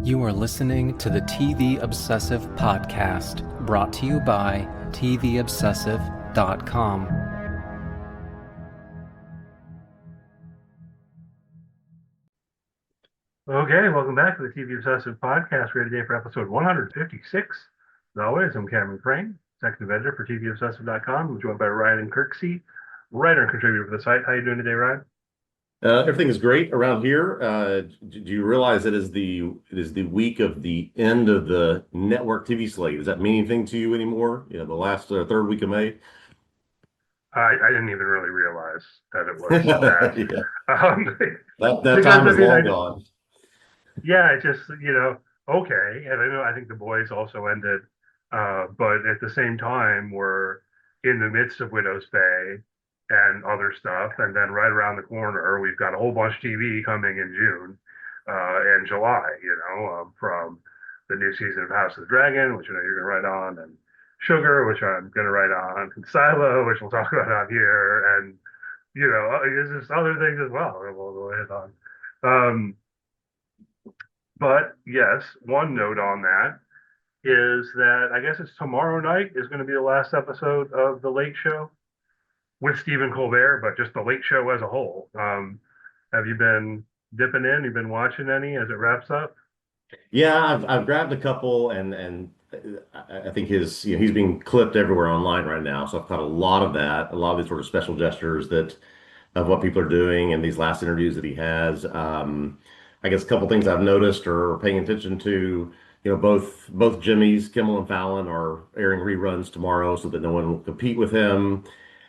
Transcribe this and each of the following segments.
You are listening to the TV Obsessive podcast, brought to you by TVObsessive.com. Okay, welcome back to the TV Obsessive podcast. We're here today for episode 156. As always, I'm Caemeron and Ryan, executive editor for TVObsessive.com. I'm joined by Ryan and Kirksey, writer and contributor for the site. How you doing today, Ryan? Everything is great around here. Do you realize it is the week of the end of the network TV slate? Does that mean anything to you anymore? You know, the last third week of May. I didn't even really realize that it was that. Yeah. That Because time I is mean, long gone. yeah, it just okay. And I think The Boys also ended, but at the same time, we're in the midst of Widow's Bay and other stuff, and then right around the corner, we've got a whole bunch of TV coming in June and July. From the new season of House of the Dragon, which I know you're going to write on, and Sugar, which I'm going to write on, and Silo, which we'll talk about on here, and there's just other things as well that we'll hit on. But yes, one note on that is that I guess it's tomorrow night is going to be the last episode of The Late Show with Stephen Colbert, but just The Late Show as a whole. Have you been dipping in? You've been watching any as it wraps up? Yeah, I've grabbed a couple, and I think he's being clipped everywhere online right now. So I've caught a lot of that, a lot of these sort of special gestures of what people are doing and these last interviews that he has. I guess a couple things I've noticed or paying attention to, both Jimmys, Kimmel and Fallon are airing reruns tomorrow so that no one will compete with him.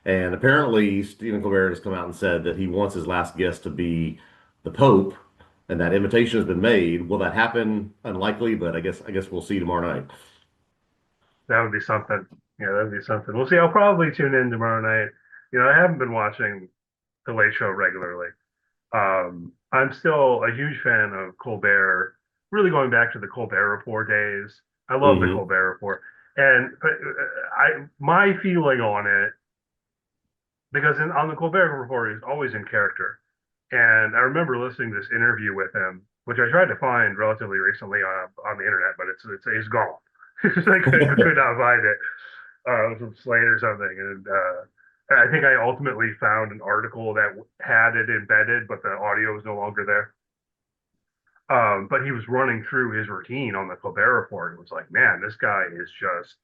And apparently Stephen Colbert has come out and said that he wants his last guest to be the Pope, and that invitation has been made. Will that happen? Unlikely, but I guess we'll see tomorrow night. That would be something. Yeah, that would be something. We'll see. I'll probably tune in tomorrow night. I haven't been watching The Late Show regularly. I'm still a huge fan of Colbert, really going back to the Colbert Report days. I love the Hmm. Colbert Report. And my feeling on it, because on the Colbert Report, he's always in character. And I remember listening to this interview with him, which I tried to find relatively recently on the internet, but it's gone. I could not find it. It was from Slate or something, and I think I ultimately found an article that had it embedded, but the audio was no longer there. But he was running through his routine on the Colbert Report. It was like, man, this guy is just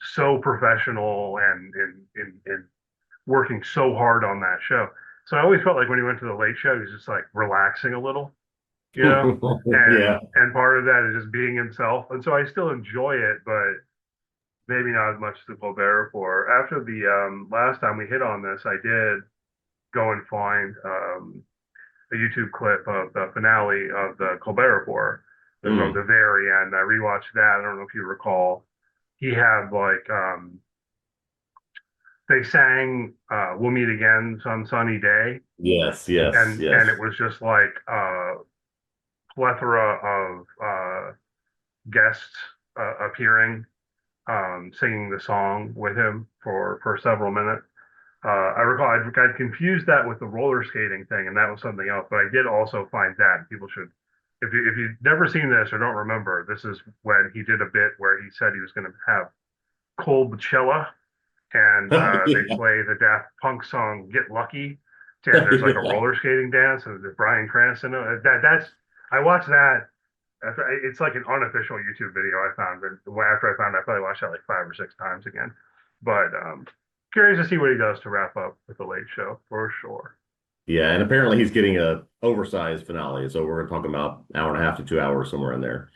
so professional and working so hard on that show. So I always felt like when he went to the Late Show, he was just like relaxing a little, and Yeah. and part of that is just being himself. And so I still enjoy it, but maybe not as much as the Colbert Report. After the last time we hit on this, I did go and find a YouTube clip of the finale of the Colbert Report from Mm. the very end. I rewatched that. I don't know if you recall. He had like they sang "We'll Meet Again Some Sunny Day," Yes, yes, and yes. it was just like a plethora of guests appearing, singing the song with him for several minutes. I recall I'd confused that with the roller skating thing, and that was something else. But I did also find that people should, if you've never seen this or don't remember, this is when he did a bit where he said he was going to have Coldcella, and they Yeah. play the Daft Punk song "Get Lucky," and there's like a Yeah. roller skating dance, and there's Bryan Cranston. That's I watched that. It's like an unofficial YouTube video I found, and after I found it, I probably watched that like 5 or 6 times again. But curious to see what he does to wrap up with the Late Show for sure. Yeah, and apparently he's getting a oversized finale, so we're talking about hour and a half to 2 hours somewhere in there.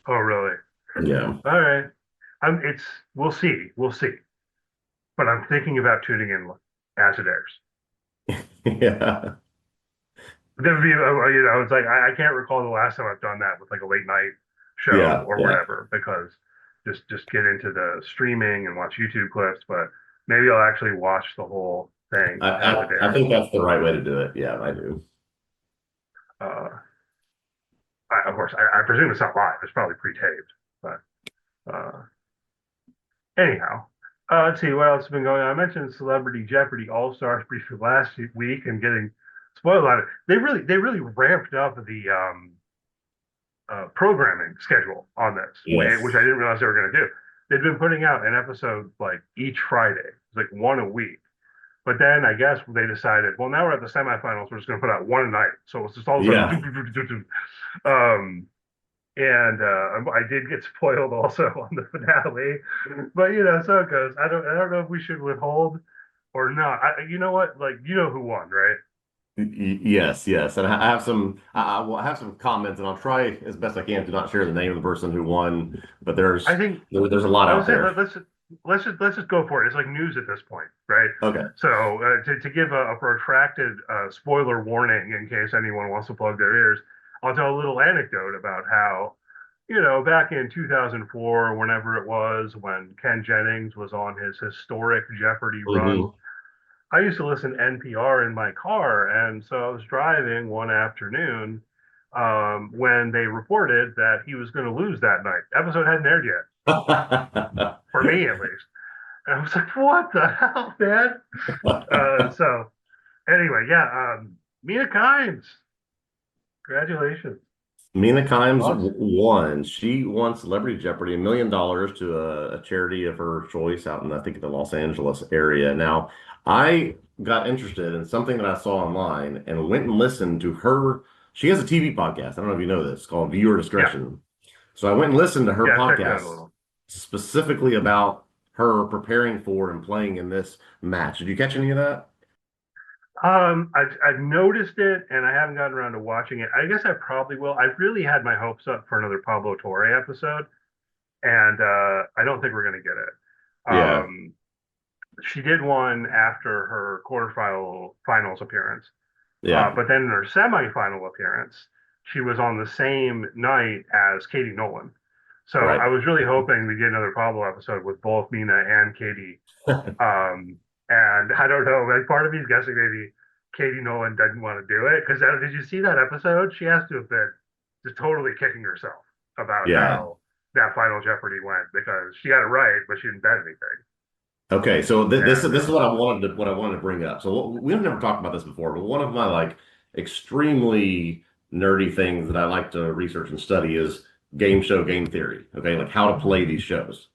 Oh, really? Yeah. All right. It's we'll see. But I'm thinking about tuning in as it airs. Yeah. There would be, it's like I can't recall the last time I've done that with like a late night show Yeah. or Yeah. whatever, because just get into the streaming and watch YouTube clips. But maybe I'll actually watch the whole thing I, as it I airs. think that's the right way to do it. Yeah, I do. Uh, of course, I presume it's not live. It's probably pre-taped. But uh, anyhow, let's see what else has been going on. I mentioned Celebrity Jeopardy All Stars briefly last week and getting spoiled on it. They really ramped up programming schedule on this, which I Yes. didn't realize they were going to do. They'd been putting out an episode like each Friday, like one a week. But then I guess they decided, well, now we're at the semifinals, we're just going to put out one a night. So it's just all of a sudden, Yeah. and I did get spoiled also on the finale, but so it goes. I don't know if we should withhold or not. You know what? Like, who won, right? Yes, yes, and I have some. I will have some comments, and I'll try as best I can to not share the name of the person who won. But I think there's a lot I would out say there. let's just go for it. It's like news at this point, right? Okay. So to give a protracted spoiler warning in case anyone wants to plug their ears, I'll tell a little anecdote about how back in 2004, whenever it was, when Ken Jennings was on his historic Jeopardy run, Hmm. I used to listen to NPR in my car, and so I was driving one afternoon when they reported that he was going to lose that night. Episode hadn't aired yet, for me at least. And I was like, "What the hell, man?" So anyway, yeah, Mina Kimes, congratulations. Mina Kimes Awesome. won. She won Celebrity Jeopardy, $1 million to a charity of her choice out in, I think, the Los Angeles area. Now, I got interested in something that I saw online and went and listened to her. She has a TV podcast. I don't know if you know this, called Viewer Yeah, Discretion. So I went and listened to her yeah, check it out a podcast little. specifically about her preparing for and playing in this match. Did you catch any of that? I've noticed it, and I haven't gotten around to watching it. I guess I probably will. I really had my hopes up for another Pablo Torre episode, and I don't think we're going to get it. Yeah, She did one after her finals appearance, yeah, but then in her semifinal appearance, she was on the same night as Katie Nolan. So I right. was really hoping to get another Pablo episode with both Mina and Katie. And I don't know, like part of me is guessing maybe Katie Nolan didn't want to do it because did you see that episode? She has to have been just totally kicking herself about Yeah. how that final Jeopardy went because she got it right, but she didn't bet anything. Okay, so And this is what I wanted to bring up. So we've never talked about this before, but one of my like extremely nerdy things that I like to research and study is game theory. Okay, like how to play these shows.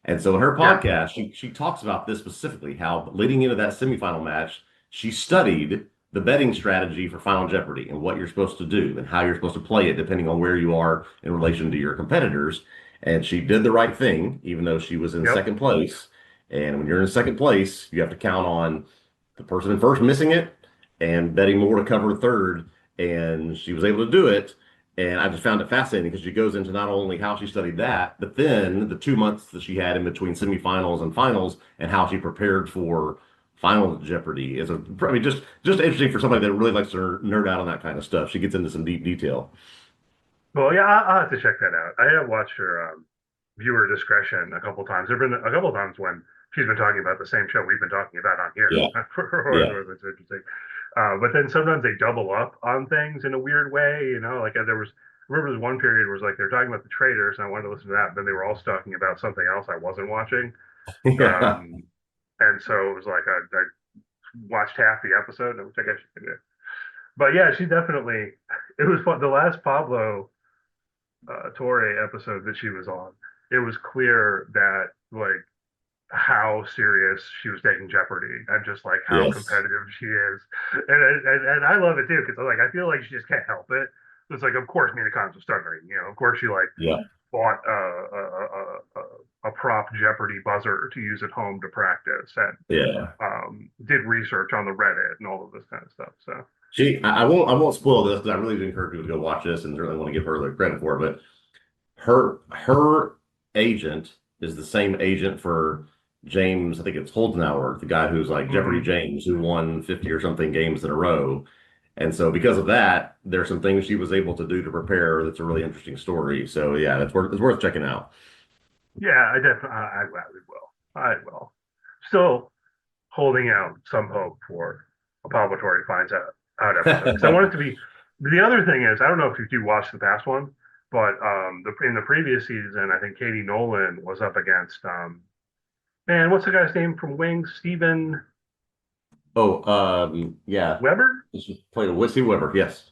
And so in her yeah, podcast, she talks about this specifically, how leading into that semifinal match, she studied the betting strategy for Final Jeopardy and what you're supposed to do and how you're supposed to play it depending on where you are in relation to your competitors. And she did the right thing, even though she was in yep. second place. And when you're in second place, you have to count on the person in first missing it and betting more to cover third. And she was able to do it. And I just found it fascinating because she goes into not only how she studied that, but then the 2 months that she had in between semifinals and finals and how she prepared for Final Jeopardy is I mean, just interesting for somebody that really likes to nerd out on that kind of stuff. She gets into some deep detail. Well, yeah, I'll have to check that out. I have watched her viewer discretion a couple times. There've been a couple times when she's been talking about the same show we've been talking about on here. Yeah, yeah. It's interesting. But then sometimes they double up on things in a weird way. Like I remember there's one period where it was like they're talking about the traders, and I wanted to listen to that, but then they were also talking about something else I wasn't watching. Yeah. And so it was like I watched half the episode, which I guess you can do. But yeah, she definitely. It was fun. The last Pablo Torre episode that she was on, it was clear that like how serious she was taking Jeopardy and just like how Yes. competitive she is, and I love it too because like I feel like she just can't help it. It's like of course Mina Kimes was stuttering, of course she like Yeah. bought a prop Jeopardy buzzer to use at home to practice and Yeah. did research on the Reddit and all of this kind of stuff. So I won't spoil this because I really do encourage people to go watch this and really want to give her the credit for it. But her agent is the same agent for James, I think it's Holdenauer, the guy who's like Jeopardy mhm. James, who won 50 or something games in a row. And so because of that, there's some things she was able to do to prepare that's a really interesting story. So yeah, it's worth checking out. Yeah, I definitely I will. I will. Still holding out some hope for a Pablo Torre finds out episode because I want it to be. The other thing is I don't know if you do watch the past one, but in the previous season I think Katie Nolan was up against man what's the guy's name from Wings Steven Oh, yeah. Weber. This was played with Weber. Yes.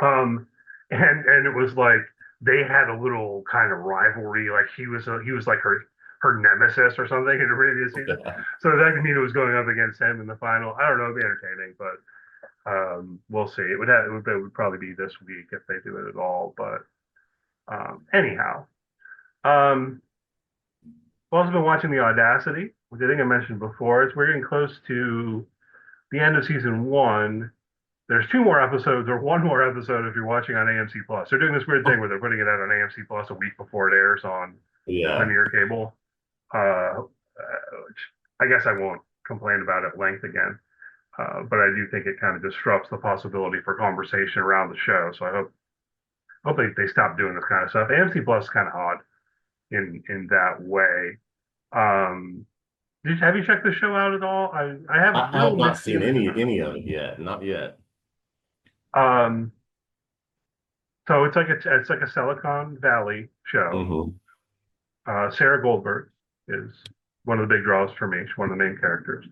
Um and it was like they had a little kind of rivalry. Like he was like her nemesis or something in the previous season. So that could mean it was going up against him in the final. I don't know, it'd be entertaining, but we'll see. It would probably be this week if they do it at all. But anyhow, um, I've also been watching The Audacity, which I think I mentioned before. We're getting close to the end of season one. There's two more episodes or one more episode if you're watching on AMC Plus. They're doing this weird thing where they're putting it out on AMC Plus a week before it airs on Yeah. linear cable. Which I guess I won't complain about at length again. But I do think it kind of disrupts the possibility for conversation around the show. So I hope they stop doing this kind of stuff. AMC Plus is kind of odd in that way. Um, have you checked the show out at all? I have I real have not mixed seen feelings any about it. of it yet. Not yet. Um, so it's like a Silicon Valley show. Hmm. Sarah Goldberg is one of the big draws for me. She's one of the main characters.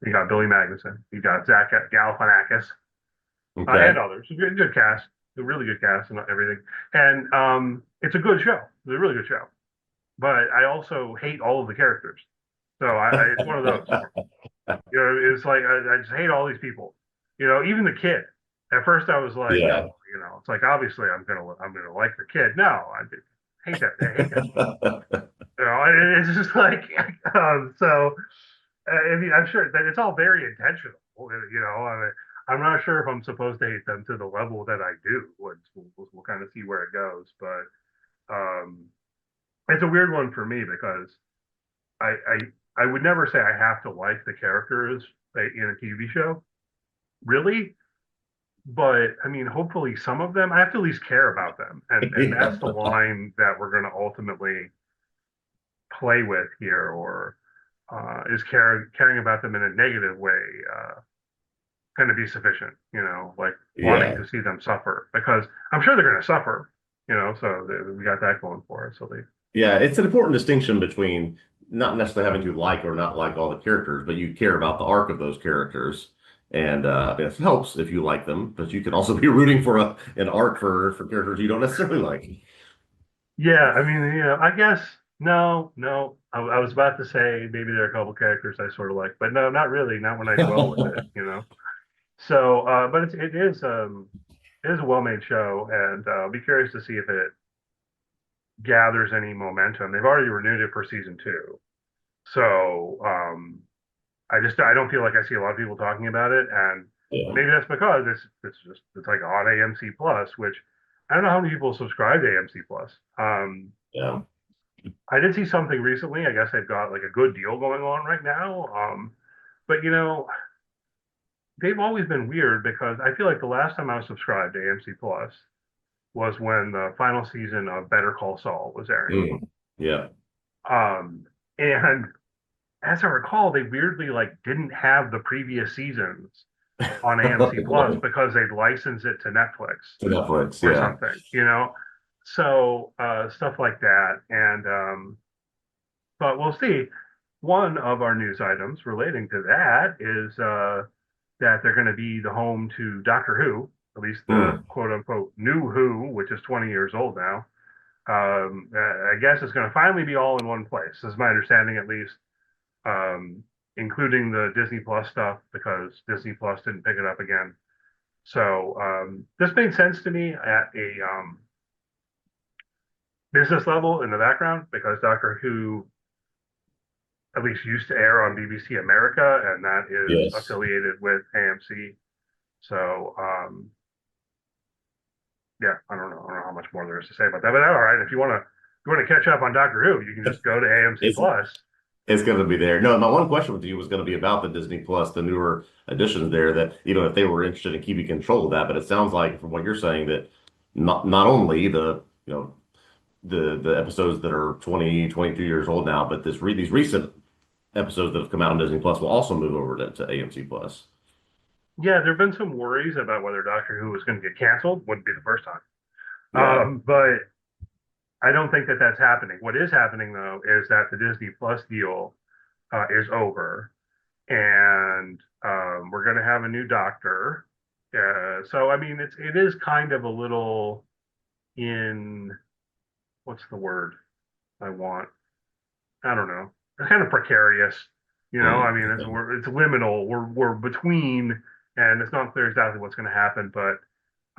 You got Billy Magnuson. You got Zach Galifianakis, and Okay. others. Good cast, a really good cast and everything. And it's a good show. It's a really good show. But I also hate all of the characters. So it's one of those. You know, it's like I just hate all these people. You know, even the kid. At first, I was like, Yeah. oh, you know, it's like obviously I'm gonna like the kid. No, I hate that. I hate that kid. You know, and it's just like so. I mean, I'm sure that it's all very intentional. You know, I'm not sure if I'm supposed to hate them to the level that I do. We'll kind of see where it goes, but um, it's a weird one for me because I, I would never say I have to like the characters in a TV show, really. But I mean, hopefully some of them I have to at least care about them, and that's the Yeah. line that we're going to ultimately play with here, or is caring about them in a negative way going to be sufficient? You know, like wanting Yeah. to see them suffer because I'm sure they're going to suffer. You know, so we got that going for us. So they Yeah. It's an important distinction between not necessarily having to like or not like all the characters, but you care about the arc of those characters. And it helps if you like them, but you can also be rooting for an arc for characters you don't necessarily like. Yeah, I mean, you know, I guess no. I was about to say maybe there are a couple characters I sort of like, but no, not really. Not when I dwell with it, you know. So, but it is a well-made show, and I'll be curious to see if it gathers any momentum. They've already renewed it for season two, so I don't feel like I see a lot of people talking about it, and Yeah. maybe that's because it's like on AMC Plus, which I don't know how many people subscribe to AMC Plus. Yeah. I did see something recently. I guess they've got like a good deal going on right now. But you know, they've always been weird because I feel like the last time I was subscribed to AMC Plus was when the final season of Better Call Saul was airing. Mm. Yeah. And as I recall, they weirdly like didn't have the previous seasons on AMC Plus To because they'd licensed it to Netflix Netflix. or Yeah. something, you know? So stuff like that. And but we'll see. One of our news items relating to that is that they're going to be the home to Doctor Who, at least the Mm. quote unquote new Who, which is 20 years old now. I guess it's going to finally be all in one place. This is my understanding, at least, including the Disney Plus stuff, because Disney Plus didn't pick it up again. So this made sense to me at a business level in the background because Doctor Who at least used to air on BBC America, and that is Yes. affiliated with AMC. So yeah, I don't know how much more there is to say about that. But all right, if you want to catch up on Doctor Who, you can just go to AMC It's Plus. it's going to be there. No, my one question with you was going to be about the Disney Plus, the newer additions there. That if they were interested in keeping control of that, but it sounds like from what you're saying that not only the the episodes that are 20, 22 years old now, but these recent episodes that have come out on Disney Plus will also move over to AMC Plus. Yeah, there have been some worries about whether Doctor Who was going to get canceled. Wouldn't be the first time. Yeah. But I don't think that that's happening. What is happening though is that the Disney Plus deal is over, and we're going to have a new Doctor. So I mean, it is kind of a little. in, what's the word I want? I don't know. It's kind of precarious, I mean, it's liminal. We're between, and it's not clear exactly what's going to happen. But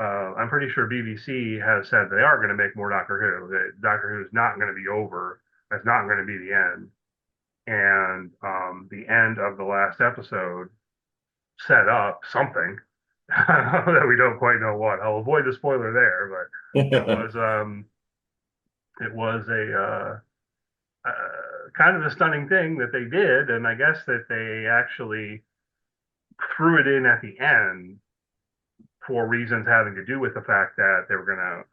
I'm pretty sure BBC has said they are going to make more Doctor Who. That Doctor Who is not going to be over. That's not going to be the end. And the end of the last episode set up something that we don't quite know what. I'll avoid the spoiler there, but it was kind of a stunning thing that they did, and I guess that they actually threw it in at the end for reasons having to do with the fact that they were going to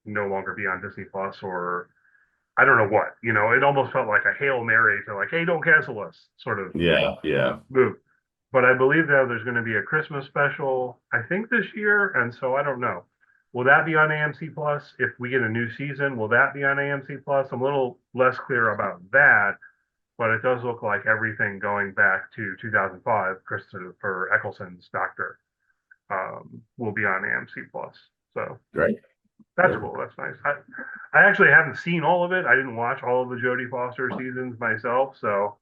no longer be on Disney Plus, or I don't know what. It almost felt like a Hail Mary to like, hey, don't cancel us sort of yeah. move. But I believe that there's going to be a Christmas special, I think this year, and so I don't know. Will that be on AMC Plus? If we get a new season, will that be on AMC Plus? I'm a little less clear about that, but it does look like everything going back to 2005, Christopher Eccleston's Doctor, will be on AMC Plus. So Great. that's cool. That's nice. I actually haven't seen all of it. I didn't watch all of the Jodie Foster seasons myself, so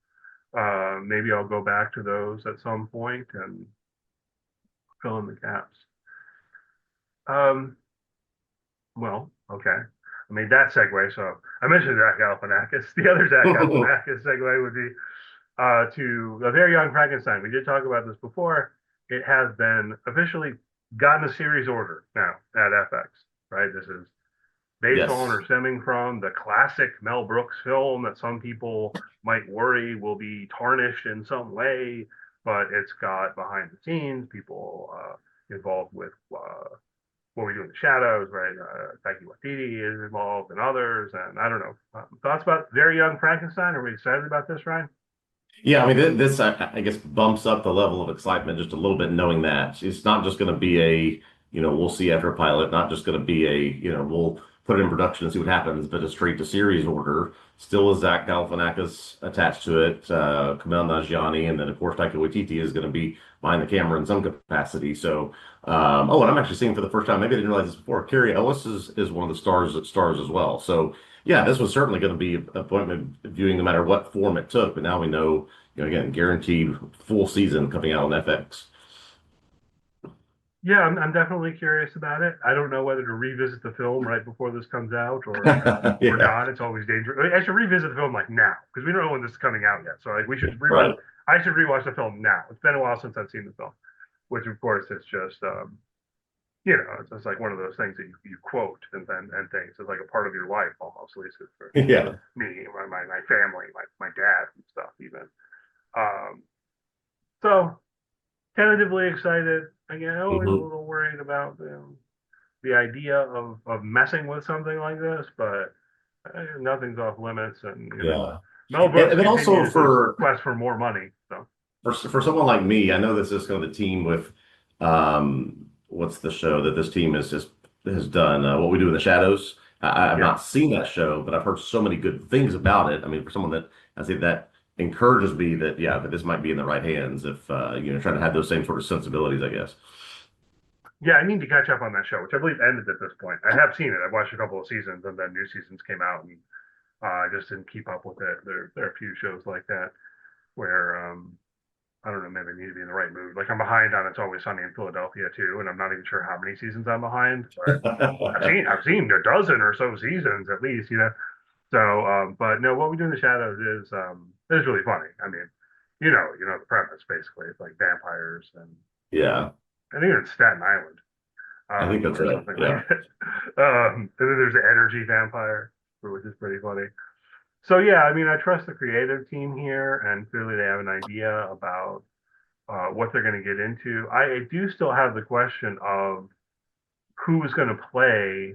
maybe I'll go back to those at some point and fill in the gaps. Well, okay. I made that segue. So I mentioned Zach Galifianakis. The other Zach Galifianakis segue would be to A Very Young Frankenstein. We did talk about this before. It has been officially gotten a series order now at FX, right? This is based on or stemming from the classic Mel Brooks film that some people might worry will be tarnished in some way, but it's got behind the scenes people involved with what we do in the shadows, right? Taika Waititi is involved and others, and I don't know. Thoughts about Very Young Frankenstein? Are we excited about this, Ryan? Yeah, I mean, this I guess bumps up the level of excitement just a little bit, knowing that it's not just going to be we'll see after a pilot, not just going to be we'll put it in production and see what happens, but a straight to series order. Still with Zach Galifianakis attached to it, Kumail Nanjiani, and then of course Taika Waititi is going to be behind the camera in some capacity. So, and I'm actually seeing for the first time, maybe I didn't realize this before, Carrie Ellis is one of the stars that stars as well. So yeah, this was certainly going to be appointment viewing no matter what form it took, but now we know, again, guaranteed full season coming out on FX. Yeah, I'm definitely curious about it. I don't know whether to revisit the film right before this comes out or Yeah. not. It's always dangerous. I should revisit the film like now because we don't know when this is coming out yet. So like we should rewatch. Right. I should rewatch the film now. It's been a while since I've seen the film, which of course is just it's just like one of those things that you quote and things. It's like a part of your life almost, at least for Yeah. me, my family, my dad and stuff even. So tentatively excited. Again, always a little worried about the idea of messing with something like this, but nothing's off limits. And Mel Brooks and then also for quest for more money. So for someone like me, I know this is kind of the team with what's the show that this team has done? What We Do in the Shadows. I've not seen that show, but I've heard so many good things about it. I mean, for someone that I say that encourages me that this might be in the right hands if trying to have those same sort of sensibilities, I guess. Yeah, I need to catch up on that show, which I believe ended at this point. I have seen it. I've watched a couple of seasons, and then new seasons came out, and I just didn't keep up with it. There are a few shows like that where I don't know, maybe I need to be in the right mood. Like I'm behind on It's Always Sunny in Philadelphia too, and I'm not even sure how many seasons I'm behind. But I've seen a dozen or so seasons at least, So, but no, What We Do in the Shadows is really funny. I mean, the premise basically. It's like vampires and Yeah, I think it's Staten Island. I think that's right. Yeah. And then there's the energy vampire, which is pretty funny. So yeah, I mean, I trust the creative team here, and clearly they have an idea about what they're going to get into. I do still have the question of who is going to play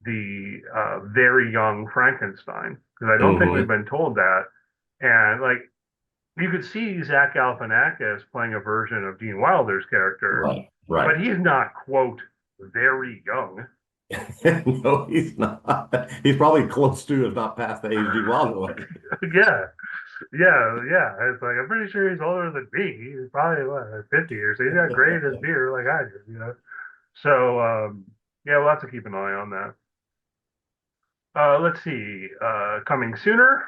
the very young Frankenstein, because I don't think we've been told that. And like, you could see Zach Galifianakis playing a version of Gene Wilder's character, Right. but he's not, quote, very young. No, he's not. He's probably close to, if not past the age Gene Wilder was. Yeah. It's like I'm pretty sure he's older than me. He's probably 50 or so. He's got gray in his beard like I do, So Yeah, we'll have to keep an eye on that. Let's see. Coming sooner.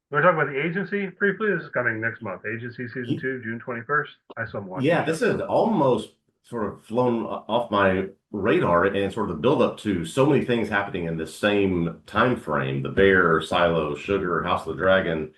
We're talking about the Agency briefly. This is coming next month. Agency season 2, June 21st. I still haven't watched Yeah, the this show. is almost sort of flown off my radar and sort of the build up to so many things happening in the same time frame. The Bear, Silo, Sugar, House of the Dragon.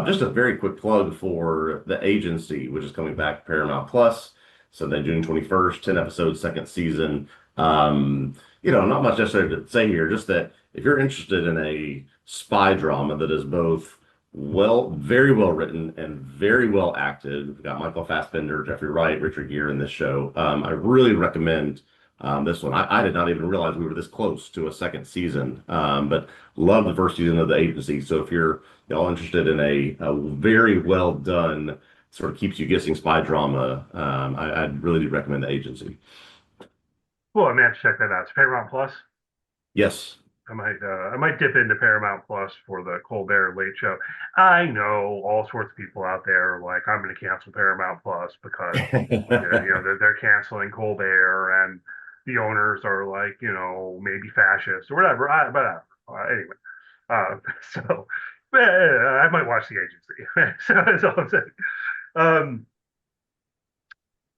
Just a very quick plug for the Agency, which is coming back to Paramount Plus. So then June 21st, 10 episodes, second season. Not much necessarily to say here, just that if you're interested in a spy drama that is both very well written and very well acted. We've got Michael Fassbender, Jeffrey Wright, Richard Gere in this show. I really recommend this one. I did not even realize we were this close to a second season, but love the first season of The Agency. So if you're all interested in a very well done, sort of keeps you guessing spy drama, I really do recommend The Agency. Well, I may have to check that out. It's Paramount Plus. Yes. I might dip into Paramount Plus for the Colbert Late Show. I know all sorts of people out there are like, I'm going to cancel Paramount Plus because they're canceling Colbert, and the owners are like, maybe fascist or whatever. Anyway, uh, so I might watch The Agency. So that's all I'm saying. Um,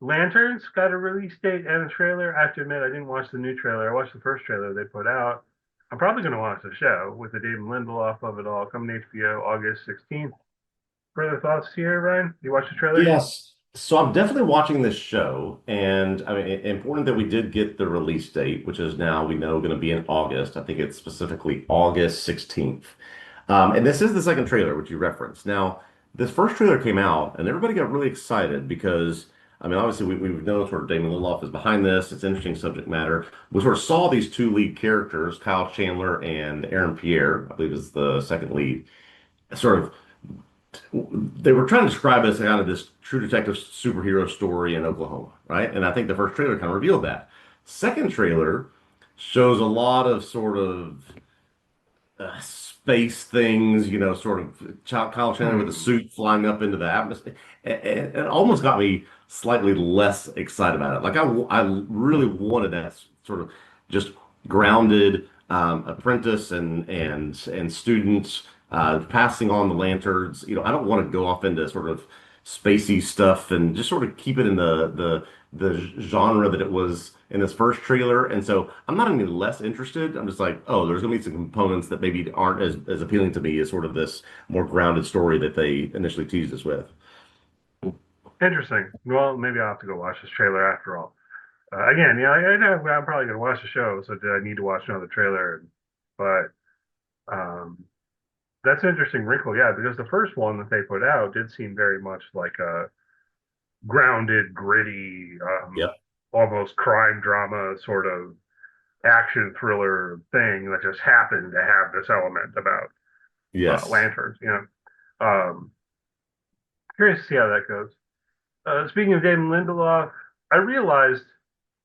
Lanterns got a release date and a trailer. I have to admit, I didn't watch the new trailer. I watched the first trailer they put out. I'm probably going to watch the show with the David Lindelof of it all, coming to HBO August 16th. Further thoughts here, Ryan? You watched the trailer? Yes. So I'm definitely watching this show, and I mean, important that we did get the release date, which is now we know going to be in August. I think it's specifically August 16th. And this is the second trailer, which you referenced. Now, this first trailer came out, and everybody got really excited because, I mean, obviously we've known sort of Damon Lindelof is behind this. It's interesting subject matter. We sort of saw these two lead characters, Kyle Chandler and Aaron Pierre, I believe is the second lead, sort of they were trying to describe it as kind of this true detective superhero story in Oklahoma, right? And I think the first trailer kind of revealed that. Second trailer shows a lot of sort of space things, sort of Kyle Chandler with a Hmm. suit flying up into the atmosphere. And it almost got me slightly less excited about it. Like I really wanted that sort of just grounded apprentice and students passing on the lanterns. I don't want to go off into sort of spacey stuff and just sort of keep it in the genre that it was in this first trailer. And so I'm not any less interested. I'm just like, oh, there's gonna be some components that maybe aren't as appealing to me as sort of this more grounded story that they initially teased us with. Interesting. Well, maybe I'll have to go watch this trailer after all. Again, I know I'm probably going to watch the show, so do I need to watch another trailer? But um, that's an interesting wrinkle, yeah, because the first one that they put out did seem very much like a grounded, gritty, Yep. almost crime drama sort of action thriller thing that just happened to have this element about Yes. lanterns. Curious to see how that goes. Speaking of David Lindelof, I realized.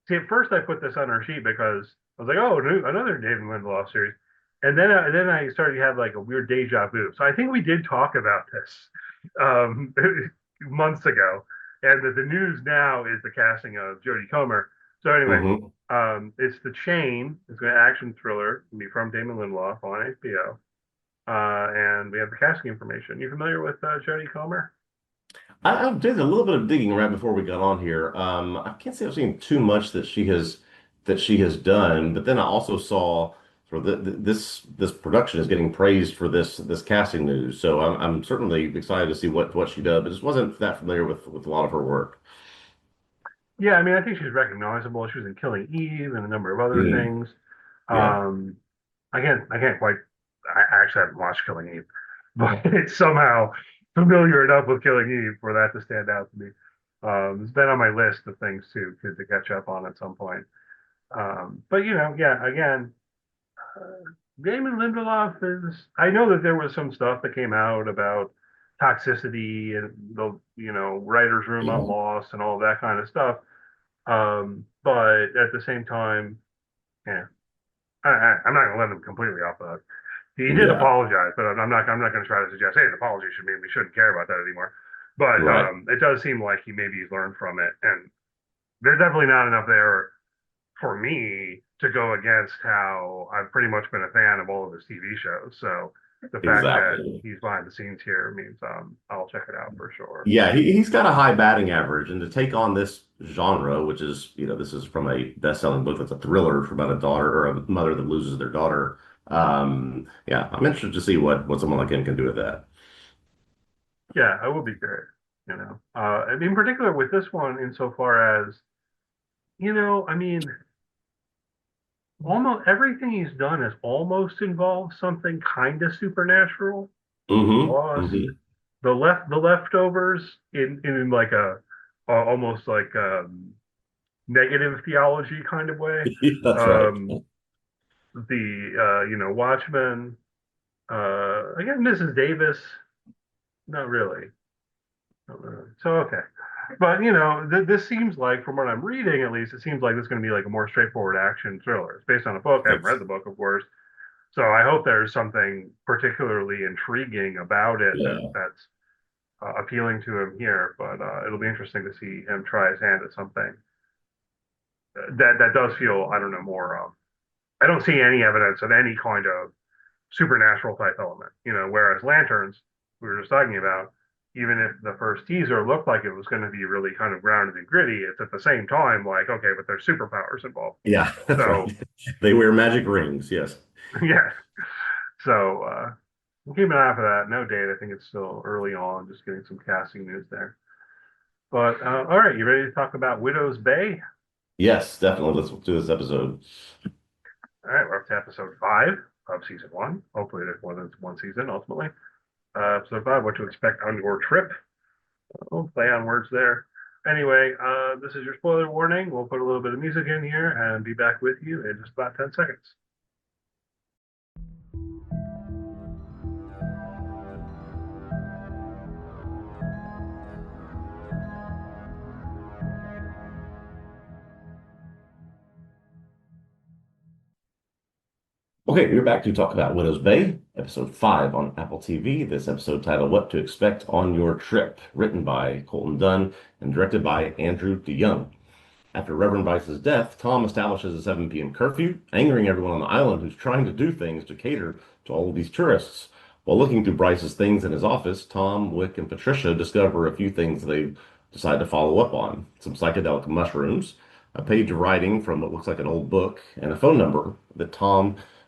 See, at first I put this on our sheet because I was like, "Oh, another David Lindelof series," and then I started to have like a weird deja vu. So I think we did talk about this um, months ago, and the news now is the casting of Jodie Comer. So anyway, Hmm. it's The Chain. It's an action thriller. It'll be from Damon Lindelof on HBO, and we have the casting information. You familiar with Jodie Comer? I did a little bit of digging right before we got on here. I can't say I've seen too much that she has done, but then I also saw sort of this production is getting praised for this casting news. So I'm certainly excited to see what she does, but just wasn't that familiar with a lot of her work. Yeah, I mean, I think she's recognizable. She was in Killing Eve and a number of other Mm, things. yeah. Um, I can't quite. I actually haven't watched Killing Eve, but it's somehow familiar enough with Killing Eve for that to stand out to me. It's been on my list of things to catch up on at some point. But yeah, again, Damon Lindelof is. I know that there was some stuff that came out about toxicity and the writers' room on Yeah. Lost and all that kind of stuff. But at the same time, yeah, I'm not going to let him completely off the hook. He did Yeah. apologize, but I'm not going to try to suggest, hey, an apology should mean we shouldn't care about that anymore. But Right. it does seem like he maybe learned from it, and there's definitely not enough there for me to go against how I've pretty much been a fan of all of his TV shows. So the fact that Exactly. he's behind the scenes here means I'll check it out for sure. Yeah, he's got a high batting average, and to take on this genre, which is, this is from a best-selling book that's a thriller about a daughter or a mother that loses their daughter. Yeah, I'm interested to see what someone like him can do with that. Yeah, I will be curious. And in particular with this one, insofar as I mean, almost everything he's done has almost involved something kind of supernatural. Lost Hmm. the leftovers in like a almost like negative theology kind of way. That's right. Um, the Watchmen. Again, Mrs. Davis. Not really. Not really. So okay, but this seems like, from what I'm reading at least, it seems like this is going to be like a more straightforward action thriller. It's based on a book. I haven't read It's the book, of course. So I hope there's something particularly intriguing about it yeah. that's appealing to him here. But it'll be interesting to see him try his hand at something that does feel, I don't know, more. I don't see any evidence of any kind of supernatural type element. Whereas Lanterns, we were just talking about, even if the first teaser looked like it was going to be really kind of grounded and gritty, it's at the same time like, okay, but there's superpowers involved. Yeah, that's right. So They wear magic rings, yes. yeah, so we'll keep an eye for that. No date. I think it's still early on. Just getting some casting news there. But all right, you ready to talk about Widow's Bay? Yes, definitely. Let's do this episode. All right, we're up to episode 5 of season 1. Hopefully, there's more than one season ultimately. Episode 5: What to expect on your trip. Oh, play on words there. Anyway, this is your spoiler warning. We'll put a little bit of music in here and be back with you in just about 10 seconds. Okay, we're back to talk about Widow's Bay, episode 5 on Apple TV. This episode titled What to Expect on Your Trip, written by Colton Dunn and directed by Andrew DeYoung. After Reverend Bryce's death, Tom establishes a 7 p.m. curfew, angering everyone on the island who's trying to do things to cater to all of these tourists. While looking through Bryce's things in his office, Tom, Wick, and Patricia discover a few things they decide to follow up on. Some psychedelic mushrooms, a page of writing from what looks like an old book, and a phone number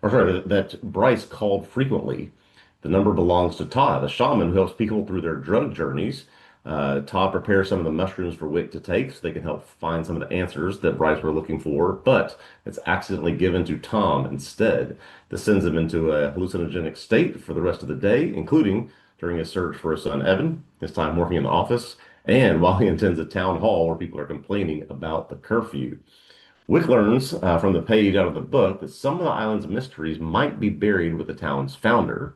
that Bryce called frequently. The number belongs to Todd, a shaman who helps people through their drug journeys. Todd prepares some of the mushrooms for Wick to take so they can help find some of the answers that Bryce were looking for, but it's accidentally given to Tom instead. This sends him into a hallucinogenic state for the rest of the day, including during his search for his son Evan, his time working in the office, and while he attends a town hall where people are complaining about the curfew. Wick learns from the page out of the book that some of the island's mysteries might be buried with the town's founder.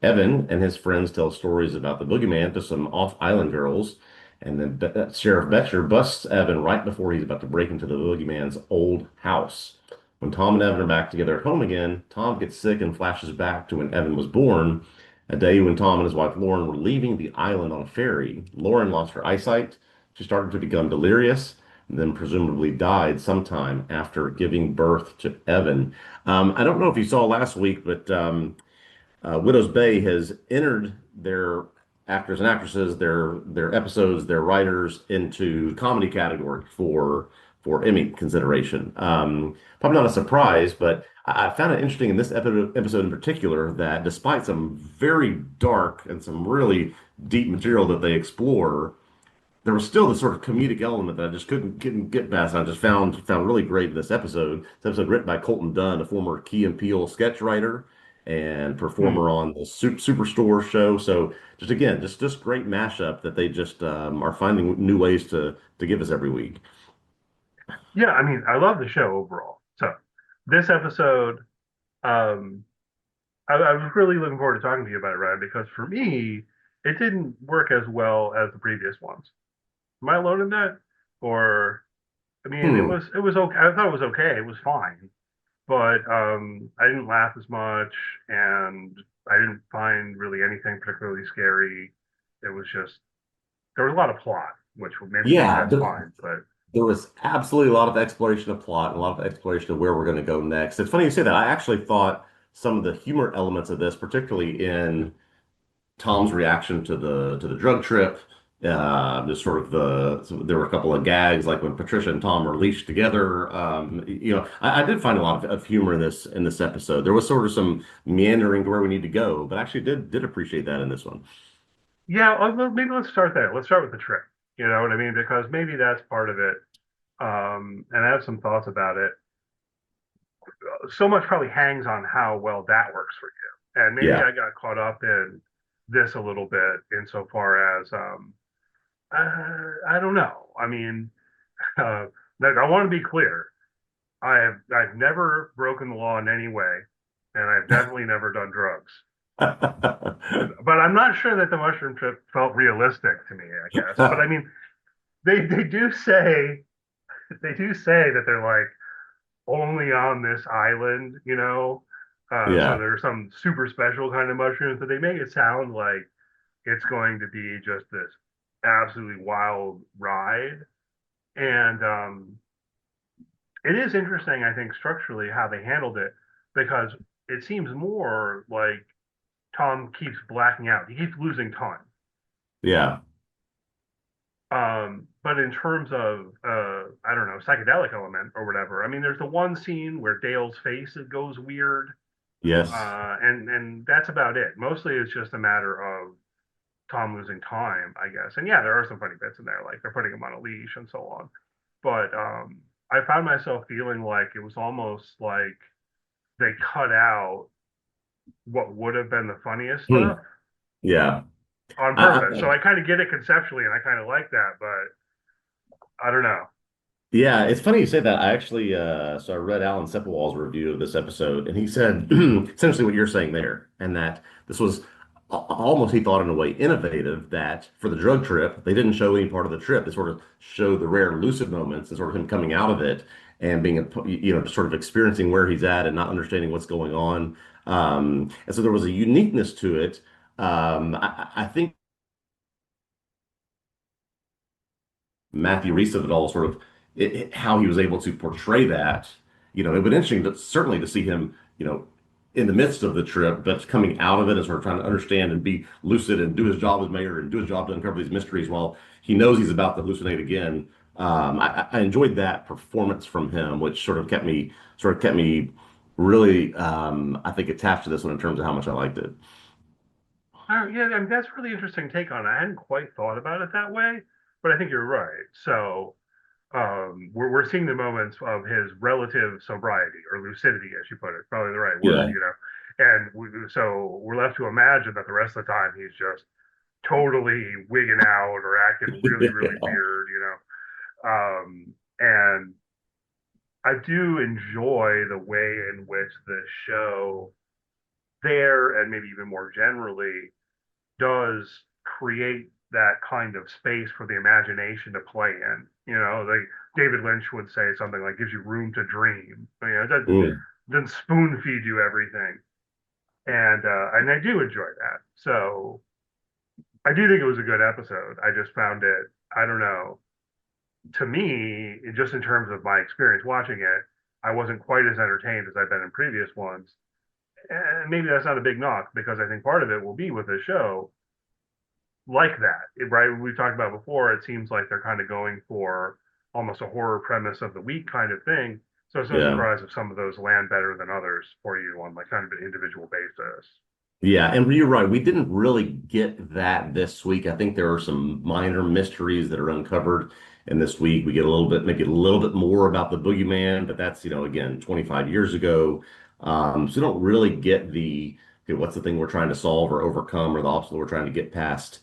Evan and his friends tell stories about the boogeyman to some off-island girls, and then Sheriff Betcher busts Evan right before he's about to break into the boogeyman's old house. When Tom and Evan are back together at home again, Tom gets sick and flashes back to when Evan was born, a day when Tom and his wife Lauren were leaving the island on a ferry. Lauren lost her eyesight. She started to become delirious, and then presumably died sometime after giving birth to Evan. I don't know if you saw last week, but Widow's Bay has entered their actors and actresses, their episodes, their writers into comedy category for Emmy consideration. Probably not a surprise, but I found it interesting in this episode in particular that despite some very dark and some really deep material that they explore, there was still this sort of comedic element that I just couldn't get past. And I just found really great in this episode. This episode written by Colton Dunn, a former Key and Peele sketch writer and Hmm. performer on the Superstore show. So just again, just great mashup that they just are finding new ways to give us every week. Yeah, I mean, I love the show overall. So this episode, um, I was really looking forward to talking to you about it, Ryan, because for me, it didn't work as well as the previous ones. Am I alone in that? Or I mean, it Hmm. was it was okay. I thought it was okay. It was fine, but I didn't laugh as much, and I didn't find really anything particularly scary. It was just there was a lot of plot, which maybe Yeah, that's fine, but. There was absolutely a lot of exploration of plot and a lot of exploration of where we're going to go next. It's funny you say that. I actually thought some of the humor elements of this, particularly in Tom's reaction to the drug trip, just sort of so there were a couple of gags like when Patricia and Tom are leashed together. I did find a lot of humor in this episode. There was sort of some meandering to where we need to go, but I actually did appreciate that in this one. Yeah, well, maybe let's start there. Let's start with the trip. You know what I mean? Because maybe that's part of it. And I have some thoughts about it. So much probably hangs on how well that works for you. And maybe Yeah. I got caught up in this a little bit insofar as I don't know. I mean, I want to be clear. I've never broken the law in any way, and I've definitely never done drugs. But I'm not sure that the mushroom trip felt realistic to me, I guess. But I mean, they do say that they're like only on this island, you know. So Yeah. there's some super special kind of mushrooms, but they make it sound like it's going to be just this absolutely wild ride. And it is interesting, I think, structurally how they handled it because it seems more like Tom keeps blacking out. He keeps losing time. Yeah. But in terms of I don't know, psychedelic element or whatever, I mean, there's the one scene where Dale's face it goes weird, Yes. and that's about it. Mostly, it's just a matter of Tom losing time, I guess. And yeah, there are some funny bits in there, like they're putting him on a leash and so on. But I found myself feeling like it was almost like they cut out what would have been the funniest Hmm. stuff Yeah. on I, purpose. So I kind of get it conceptually, and I kind of like that, but I don't know. Yeah, it's funny you say that. I actually, so I read Alan Sepinwall's review of this episode, and he said essentially what you're saying there, and that this was almost, he thought, in a way, innovative. That for the drug trip, they didn't show any part of the trip. They sort of showed the rare lucid moments and sort of him coming out of it and being, sort of experiencing where he's at and not understanding what's going on. And so there was a uniqueness to it. I think Matthew Rhys of it all, sort of how he was able to portray that. It would be interesting, certainly to see him, in the midst of the trip, but coming out of it and sort of trying to understand and be lucid and do his job as mayor and do his job to uncover these mysteries while he knows he's about to hallucinate again. I enjoyed that performance from him, which sort of kept me really, I think, attached to this one in terms of how much I liked it. Yeah, I mean, that's a really interesting take on it. I hadn't quite thought about it that way, but I think you're right. So we're seeing the moments of his relative sobriety or lucidity, as you put it, probably the right word, Yeah. you know. And so we're left to imagine that the rest of the time he's just totally wigging out or acting really, really Yeah. weird, you know. And I do enjoy the way in which the show there and maybe even more generally does create that kind of space for the imagination to play in. You know, like David Lynch would say something like gives you room to dream. You know, it Mm. doesn't spoon feed you everything. And I do enjoy that. So I do think it was a good episode. I just found it, I don't know, to me, just in terms of my experience watching it, I wasn't quite as entertained as I've been in previous ones. And maybe that's not a big knock because I think part of it will be with the show like that, right? We talked about before, it seems like they're kind of going for almost a horror premise of the week kind of thing. So it's no Yeah. surprise if some of those land better than others for you on like kind of an individual basis. Yeah, and you're right. We didn't really get that this week. I think there are some minor mysteries that are uncovered in this week. We get a little bit, maybe a little bit more about the boogeyman, but that's, again, 25 years ago. So we don't really get okay, what's the thing we're trying to solve or overcome or the obstacle we're trying to get past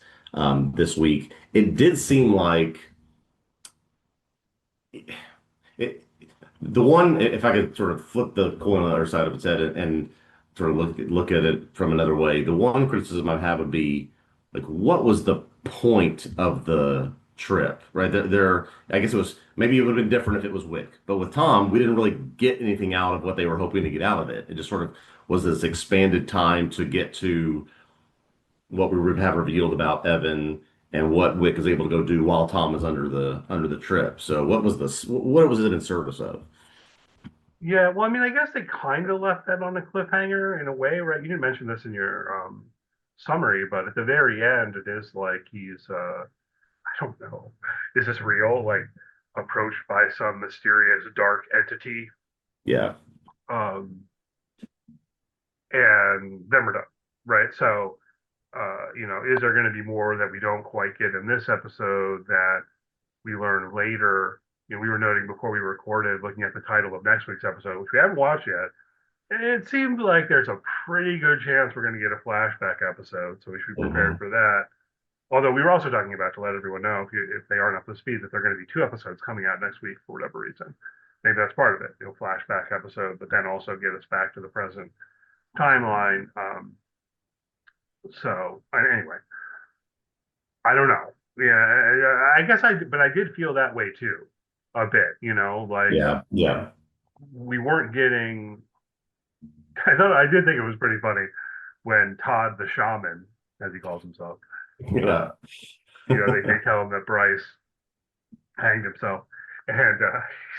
this week. It did seem like it, the one, if I could sort of flip the coin on the other side of its head and sort of look at it from another way, the one criticism I have would be like, what was the point of the trip, right? I guess it was maybe it would have been different if it was Wick, but with Tom, we didn't really get anything out of what they were hoping to get out of it. It just sort of was this expanded time to get to what we would have revealed about Evan and what Wick is able to go do while Tom is under the trip. So what was it in service of? Yeah, well, I mean, I guess they kind of left that on a cliffhanger in a way, right? You didn't mention this in your summary, but at the very end, it is like he's I don't know, is this real? Like approached by some mysterious dark entity, Yeah, um, and then we're done, right? So, is there going to be more that we don't quite get in this episode that we learn later? We were noting before we recorded, looking at the title of next week's episode, which we haven't watched yet. It seems like there's a pretty good chance we're going to get a flashback episode, so we should be prepared hmm for that. Although we were also talking about, to let everyone know, if they aren't up to speed, that there are going to be two episodes coming out next week for whatever reason. Maybe that's part of it, flashback episode, but then also get us back to the present timeline. Anyway, I don't know. Yeah, I guess but I did feel that way too, a bit. Like yeah, yeah, we weren't getting. I did think it was pretty funny when Todd the shaman, as he calls himself, uh, yeah. they tell him that Bryce hanged himself, and he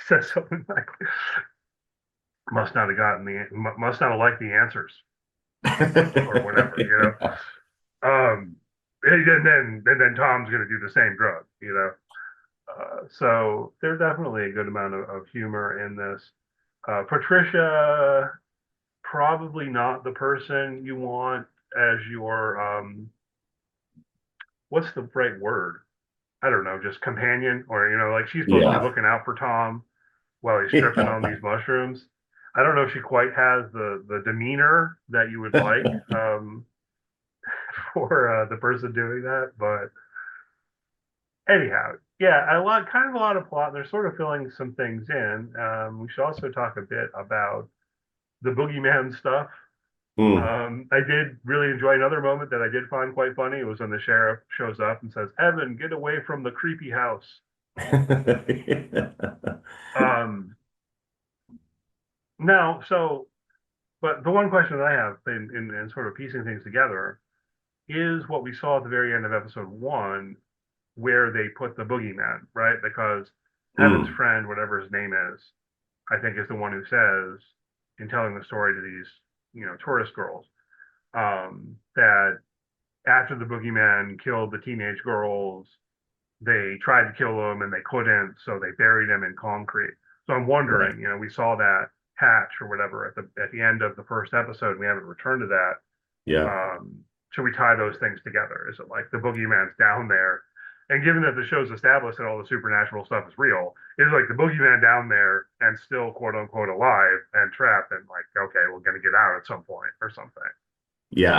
says something like, must not have liked the answers or whatever. And then Tom's going to do the same drug. So there's definitely a good amount of humor in this. Patricia, probably not the person you want as your what's the right word? I don't know, just companion, or like she's supposed to be Yeah. looking out for Tom while he's tripping on Yeah. these mushrooms. I don't know if she quite has the demeanor that you would like for the person doing that, but anyhow, yeah, kind of a lot of plot. They're sort of filling some things in. We should also talk a bit about the boogeyman stuff. Hmm. I did really enjoy another moment that I did find quite funny. It was when the sheriff shows up and says, "Evan, get away from the creepy house." Um, now, but the one question that I have in sort of piecing things together is what we saw at the very end of episode one, where they put the boogeyman, right? Because Evan's Hmm. friend, whatever his name is, I think is the one who says, in telling the story to these, tourist girls, that after the boogeyman killed the teenage girls, they tried to kill him and they couldn't, so they buried him in concrete. So I'm Right. wondering, we saw that hatch or whatever at the end of the first episode, and we haven't returned to that. Yeah. Should we tie those things together? Is it like the boogeyman's down there? And given that the show's established that all the supernatural stuff is real, is like the boogeyman down there and still quote unquote alive and trapped and like, okay, we're gonna get out at some point or something. Yeah,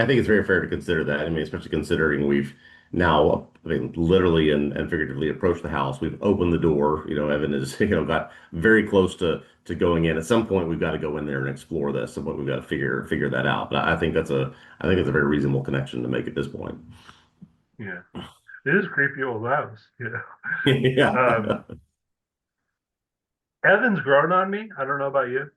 I think it's very fair to consider that. I mean, especially considering we've now, I mean, literally and figuratively approached the house. We've opened the door. Evan is, got very close to going in. At some point, we've got to go in there and explore this. At some point, we've got to figure that out. But I think it's a very reasonable connection to make at this point. Yeah. It is creepy old house. Yeah. Um, Evan's grown on me. I don't know about you.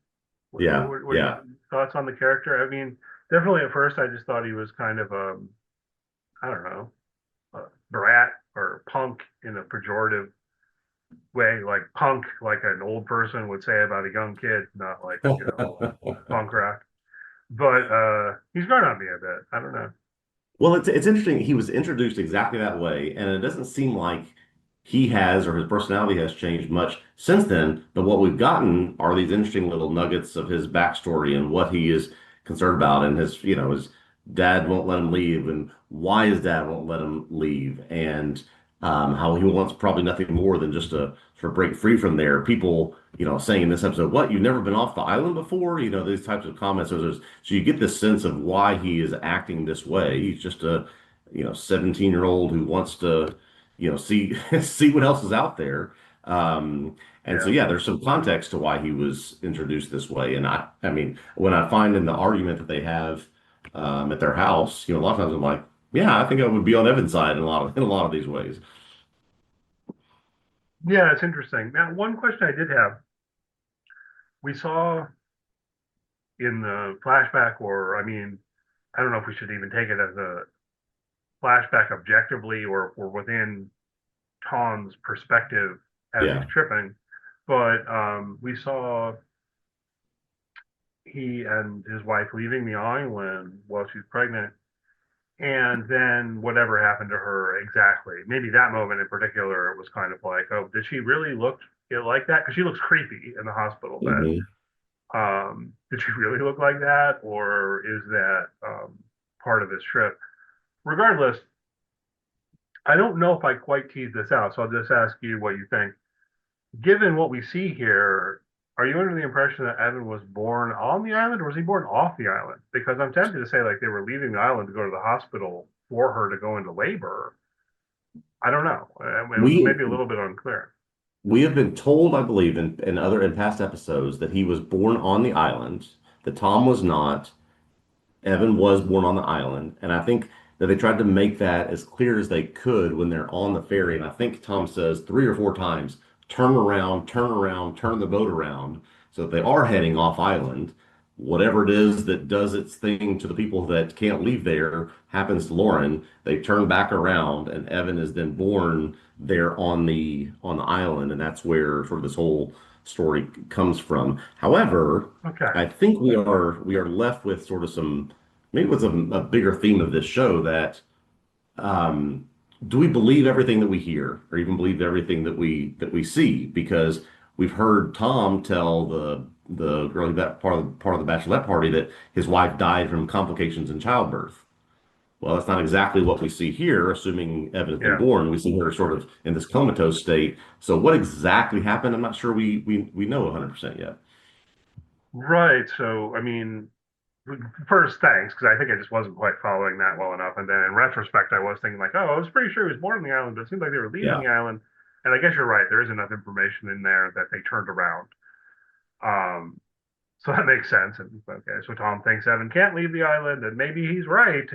Yeah. What are your Yeah. thoughts on the character? I mean, definitely at first I just thought he was kind of I don't know, brat or punk in a pejorative way, like punk, like an old person would say about a young kid, not like, punk rock. But he's grown on me a bit. I don't know. Well, it's interesting. He was introduced exactly that way, and it doesn't seem like he has or his personality has changed much since then. But what we've gotten are these interesting little nuggets of his backstory and what he is concerned about, and his dad won't let him leave, and why his dad won't let him leave, and how he wants probably nothing more than just to sort of break free from there. People, saying in this episode, "What? You've never been off the island before?" These types of comments. So you get this sense of why he is acting this way. He's just a, 17-year-old who wants to, see see what else is out there. And so Yeah. yeah, there's some context to why he was introduced this way. And I mean, when I find in the argument that they have at their house, a lot of times I'm like, yeah, I think I would be on Evan's side in a lot of these ways. Yeah, it's interesting. Now, one question I did have, we saw in the flashback, or I mean, I don't know if we should even take it as a flashback objectively or within Tom's perspective as he's Yeah. tripping. But we saw he and his wife leaving the island while she's pregnant, and then whatever happened to her exactly. Maybe that moment in particular, it was kind of like, oh, did she really look like that? Because she looks creepy in the hospital bed. Hmm. Did she really look like that, or is that part of his trip? Regardless, I don't know if I quite teased this out, so I'll just ask you what you think. Given what we see here, are you under the impression that Evan was born on the island or was he born off the island? Because I'm tempted to say like they were leaving the island to go to the hospital for her to go into labor. I don't know. It was We maybe a little bit unclear. we have been told, I believe, in past episodes that he was born on the island, that Tom was not. Evan was born on the island, and I think that they tried to make that as clear as they could when they're on the ferry. And I think Tom says 3 or 4 times, turn around, turn the boat around. So if they are heading off island, whatever it is that does its thing to the people that can't leave there happens to Lauren. They turn back around, and Evan is then born there on the island, and that's where sort of this whole story comes from. However, Okay. I think we are left with sort of some maybe with a bigger theme of this show that um, do we believe everything that we hear or even believe everything that we see? Because we've heard Tom tell the early that part of the bachelorette party that his wife died from complications in childbirth. Well, that's not exactly what we see here, assuming Evan has been Yeah. born. We see her sort of in this comatose state. So what exactly happened? I'm not sure we know 100% yet. Right. So, I mean, first, thanks, because I think I just wasn't quite following that well enough. And then in retrospect, I was thinking like, oh, I was pretty sure he was born on the island, but it seems like they were leaving Yeah. the island. And I guess you're right. There is enough information in there that they turned around. Um, so that makes sense. And okay, so Tom thinks Evan can't leave the island, and maybe he's right.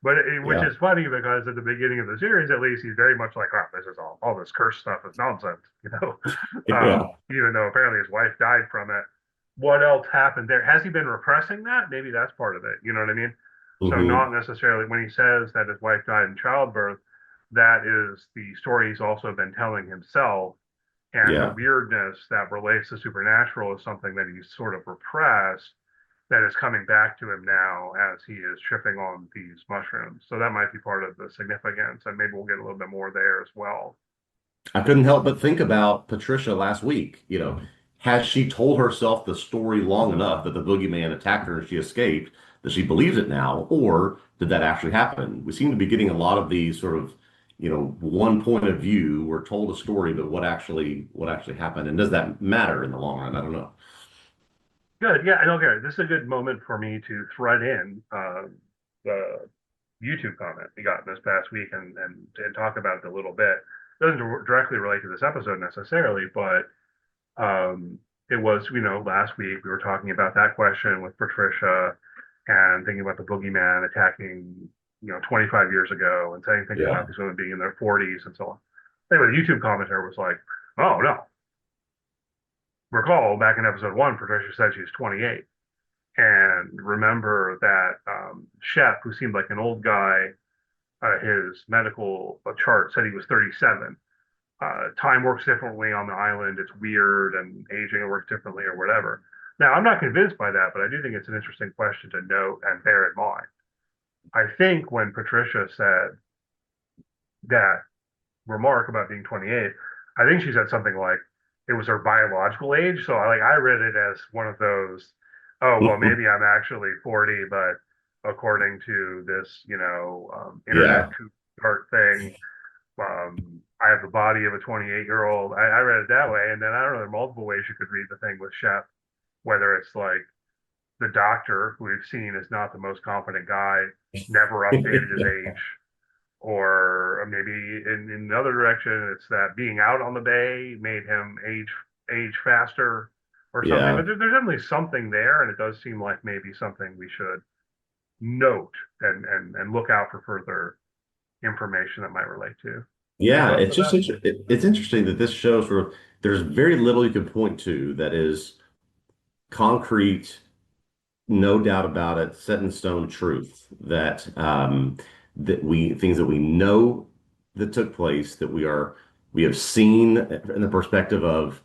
But which Yeah. is funny because at the beginning of the series, at least, he's very much like, oh, this is all this curse stuff is nonsense, Yeah. even though apparently his wife died from it. What else happened there? Has he been repressing that? Maybe that's part of it. You know what I mean? So Hmm. not necessarily when he says that his wife died in childbirth, that is the story he's also been telling himself. And the Yeah. weirdness that relates to supernatural is something that he's sort of repressed that is coming back to him now as he is tripping on these mushrooms. So that might be part of the significance, and maybe we'll get a little bit more there as well. I couldn't help but think about Patricia last week. Has she told herself the story long enough that the boogeyman attacked her and she escaped that she believes it now, or did that actually happen? We seem to be getting a lot of these sort of, one point of view. We're told a story, but what actually happened, and does that matter in the long run? I don't know. Good, yeah, and okay, this is a good moment for me to thread in the YouTube comment we got this past week and talk about it a little bit. It doesn't directly relate to this episode necessarily, but it was, last week we were talking about that question with Patricia and thinking about the boogeyman attacking, 25 years ago and saying, thinking Yeah. about these women being in their 40s and so on. Anyway, the YouTube commenter was like, oh, no. Recall back in episode one, Patricia said she's 28. And remember that Shep, who seemed like an old guy, his medical chart said he was 37. Time works differently on the island. It's weird, and aging works differently, or whatever. Now, I'm not convinced by that, but I do think it's an interesting question to note and bear in mind. I think when Patricia said that remark about being 28, I think she said something like it was her biological age. So I read it as one of those, oh, well, maybe I'm actually 40, but according to this, internet Yeah. chart thing, I have the body of a 28-year-old. I read it that way. And then I don't know, there are multiple ways you could read the thing with Shep, whether it's like the doctor, who we've seen is not the most confident guy, never updated his age, or maybe in another direction, it's that being out on the bay made him age faster or something. But Yeah. there's definitely something there, and it does seem like maybe something we should note and look out for further information that might relate to. Any Yeah, thoughts it's on just that? it's interesting that this show sort of there's very little you can point to that is concrete, no doubt about it, set in stone truth that things that we know that took place that we have seen in the perspective of,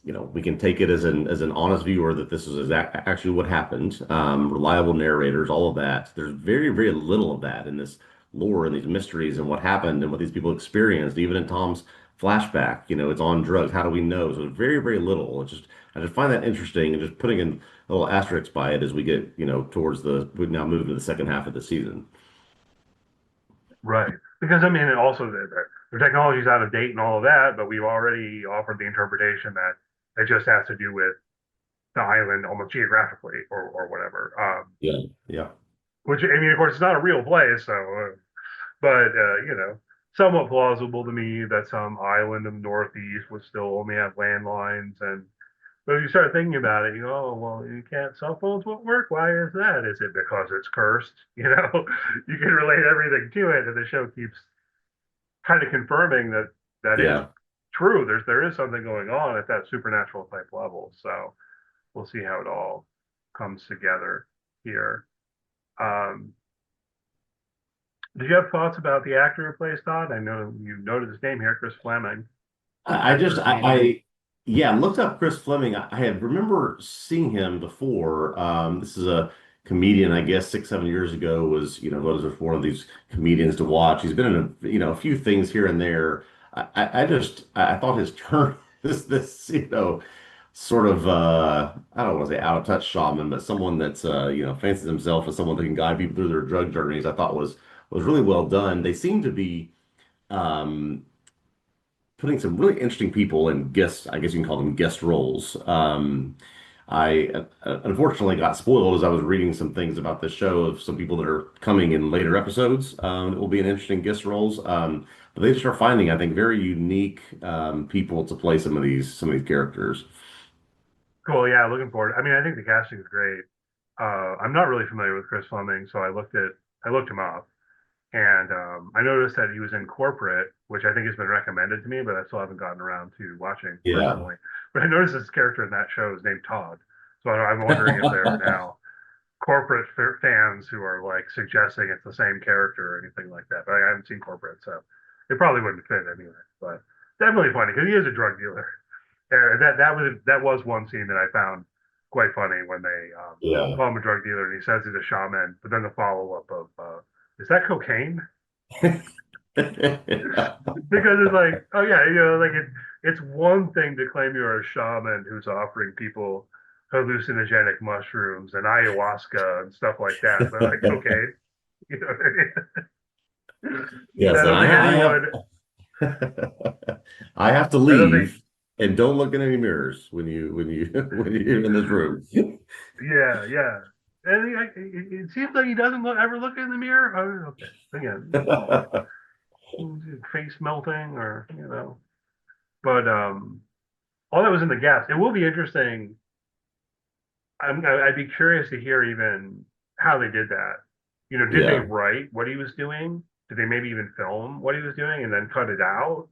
we can take it as an honest viewer that this is actually what happened. Reliable narrators, all of that. There's very, very little of that in this lore and these mysteries and what happened and what these people experienced. Even in Tom's flashback, it's on drugs. How do we know? So very, very little. I just find that interesting and just putting in a little asterisk by it as we get, we now move to the second half of the season. Right. Because I mean, also the technology's out of date and all of that, but we've already offered the interpretation that it just has to do with the island almost geographically or whatever. Yeah. Yeah. Which I mean, of course, it's not a real place, so but somewhat plausible to me that some island in the Northeast would still only have landlines. And but if you start thinking about it, you go, oh well, you can't cell phones won't work. Why is that? Is it because it's cursed? You can relate everything to it, and the show keeps kind of confirming that that is Yeah. true. There is something going on at that supernatural type level. So we'll see how it all comes together here. Um, did you have thoughts about the actor who plays Todd? I know you noted his name here, Chris Fleming. I just Actor name. yeah, looked up Chris Fleming. I had remember seeing him before. This is a comedian, I guess 6, 7 years ago was, was one of these comedians to watch. He's been in a few things here and there. I thought his turn this, sort of I don't want to say out of touch shaman, but someone that's fancies himself as someone that can guide people through their drug journeys, I thought was really well done. They seem to be um putting some really interesting people in guest, I guess you can call them guest roles. I unfortunately got spoiled as I was reading some things about this show of some people that are coming in later episodes that will be in interesting guest roles. But they just are finding, I think, very unique people to play some of these characters. Cool, yeah, looking forward. I mean, I think the casting is great. I'm not really familiar with Chris Fleming, so I looked him up, and I noticed that he was in Corporate, which I think has been recommended to me, but I still haven't gotten around to watching Yeah. personally. But I noticed this character in that show is named Todd, so I'm wondering if there are now corporate fans who are like suggesting it's the same character or anything like that. But I haven't seen Corporate, so it probably wouldn't fit anyway. But definitely funny because he is a drug dealer. That was one scene that I found quite funny when they Yeah. call him a drug dealer and he says he's a shaman, but then the follow up of is that cocaine? Because it's like, oh yeah, like it's one thing to claim you're a shaman who's offering people hallucinogenic mushrooms and ayahuasca and stuff like that, but like cocaine, you know what I mean? Yes, I and don't think anyone, I have to I don't think, leave, and don't look in any mirrors when you're in this room. yeah, yeah. And it seems like he doesn't ever look in the mirror. Oh, okay, again, face melting or but all that was in the gaps. It will be interesting. I'd be curious to hear even how they did that. Did they Yeah, write what he was doing? Did they maybe even film what he was doing and then cut it out?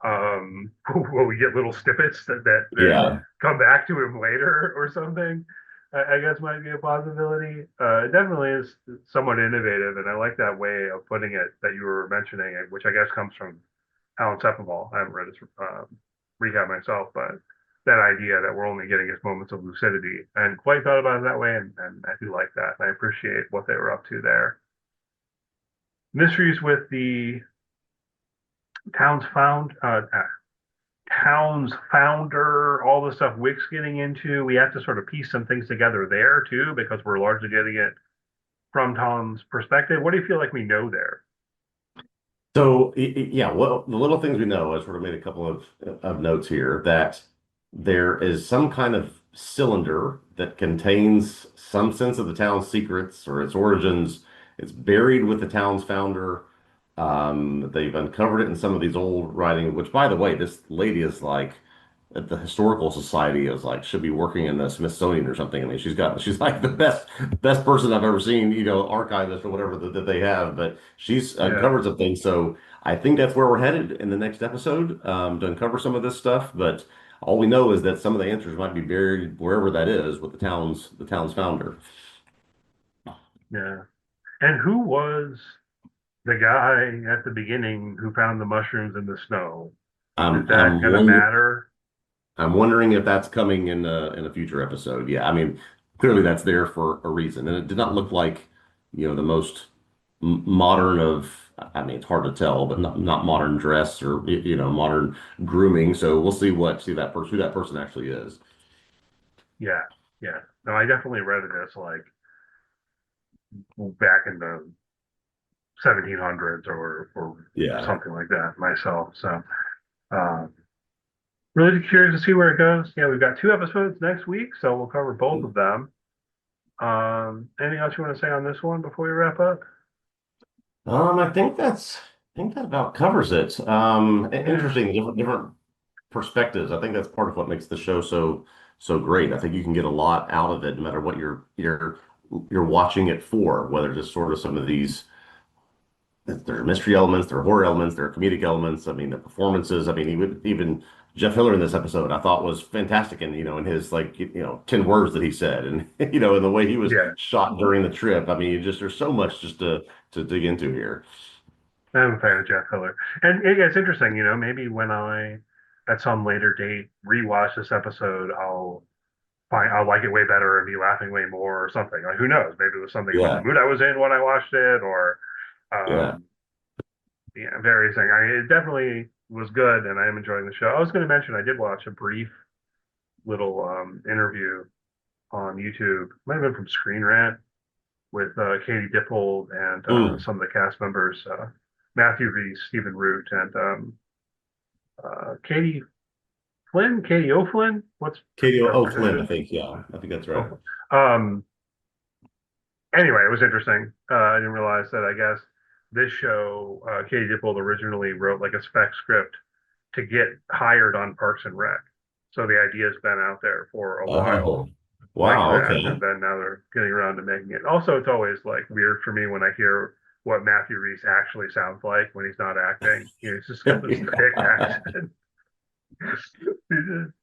Will we get little snippets that yeah, come back to him later or something? I guess might be a possibility. It definitely is somewhat innovative, and I like that way of putting it that you were mentioning, which I guess comes from Alan Sepinwall. I haven't read his recap myself, but that idea that we're only getting his moments of lucidity, and quite thought about it that way, and I do like that. And I appreciate what they were up to there. Mysteries with the town's found town's founder, all the stuff Wick's getting into. We have to sort of piece some things together there too, because we're largely getting it from Tom's perspective. What do you feel like we know there? So yeah, well, the little things we know, I sort of made a couple of notes here that there is some kind of cylinder that contains some sense of the town's secrets or its origins. It's buried with the town's founder. They've uncovered it in some of these old writing, which by the way, this lady is like at the historical society is like should be working in the Smithsonian or something. I mean, she's like the best person I've ever seen, archivist or whatever that they have. But she's Yeah, uncovered some things, so I think that's where we're headed in the next episode to uncover some of this stuff. But all we know is that some of the answers might be buried wherever that is with the town's founder. yeah. And who was the guy at the beginning who found the mushrooms in the snow, is I'm that I'm going to wonder matter? I'm wondering if that's coming in a future episode. Yeah, I mean, clearly that's there for a reason, and it did not look like, the most modern of. I mean, it's hard to tell, but not modern dress or modern grooming. So we'll see that person who that person actually is. Yeah, yeah. No, I definitely read it as like back in the 1700s or Yeah. something like that myself. So, um, really curious to see where it goes. Yeah, we've got 2 episodes next week, so we'll cover both of them. Anything else you want to say on this one before we wrap up? I think that about covers it. Yeah, Interesting, different perspectives. I think that's part of what makes the show so great. I think you can get a lot out of it, no matter what you're watching it for, whether just sort of some of these. There are mystery elements, there are horror elements, there are comedic elements. I mean, the performances. I mean, even Jeff Hiller in this episode, I thought was fantastic, and in his 10 words that he said, and in the way he was yeah. shot during the trip. I mean, there's so much just to dig into here. I'm a fan of Jeff Hiller, and it's interesting. Maybe when I, at some later date, rewatch this episode, I'll like it way better and be laughing way more or something. Like who knows? Maybe it was something about the Yeah, mood I was in when I watched it, or yeah. um, yeah, various things. I mean, it definitely was good, and I am enjoying the show. I was going to mention I did watch a brief little interview on YouTube. Might have been from Screen Rant with Katie Dippold and Mm. some of the cast members, Matthew Reese, Stephen Root, and Katie Flynn, Katie O'Flynn. What's Katie her O'Flynn, I name? think. Yeah, I think that's right. O'Flynn. Anyway, it was interesting. I didn't realize that. I guess this show, Katie Dippold originally wrote like a spec script to get hired on Parks and Rec. So the idea's been out there for a while, Oh, like wow. that, and Okay. then now they're getting around to making it. Also, it's always like weird for me when I hear what Matthew Reese actually sounds like when he's not acting. He's just got this thick accent.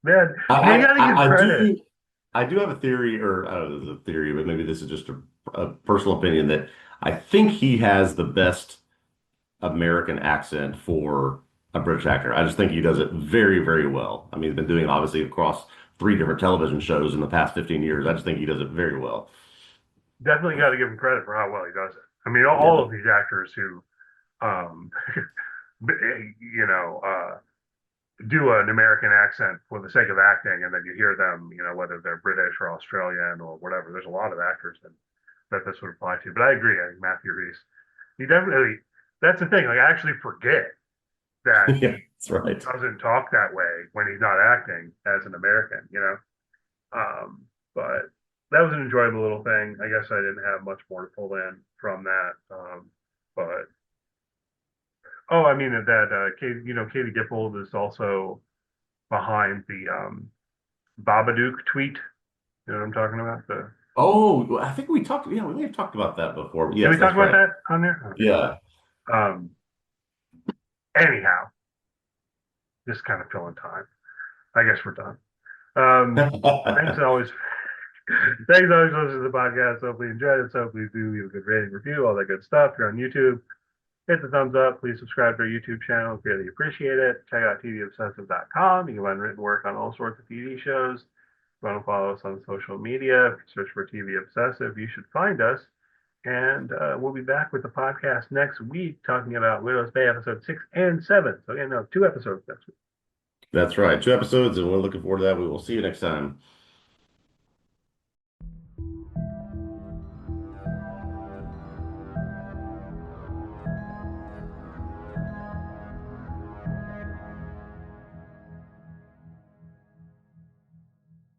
Man, you got to give I credit. do have a theory, or I don't know if it's a theory, but maybe this is just a personal opinion that I think he has the best American accent for a British actor. I just think he does it very, very well. I mean, he's been doing it obviously across 3 different television shows in the past 15 years. I just think he does it very well. Definitely got to give him credit for how well he does it. I mean, all Yeah. of these actors who, um, do an American accent for the sake of acting, and then you hear them, whether they're British or Australian or whatever. There's a lot of actors that this would apply to. But I agree. I think Matthew Reese, he definitely. That's the thing. Like I actually forget that Yeah, he that's right. doesn't talk that way when he's not acting as an American. But that was an enjoyable little thing. I guess I didn't have much more to pull in from that. But oh, I mean that Katie Dippold is also behind the Babadook tweet. You know what I'm talking about? Oh, I think we talked. Yeah, we may have talked about that before. But Did we yes, talk that's about right. that on there? Okay. Yeah. Um, Anyhow, just kind of filling time. I guess we're done. Thanks always. Thanks always for listening to the podcast. Hopefully you enjoyed it. So please do leave a good rating, review, all that good stuff. If you're on YouTube, hit the thumbs up. Please subscribe to our YouTube channel. Really appreciate it. Check out TVObscast.com. You can find written work on all sorts of TV shows. If you want to follow us on social media, search for TV Obsessive. You should find us. And we'll be back with the podcast next week talking about Widow's Bay episode 6 and 7. So, again, no, 2 episodes next week. That's right. 2 episodes, and we're looking forward to that. We will see you next time.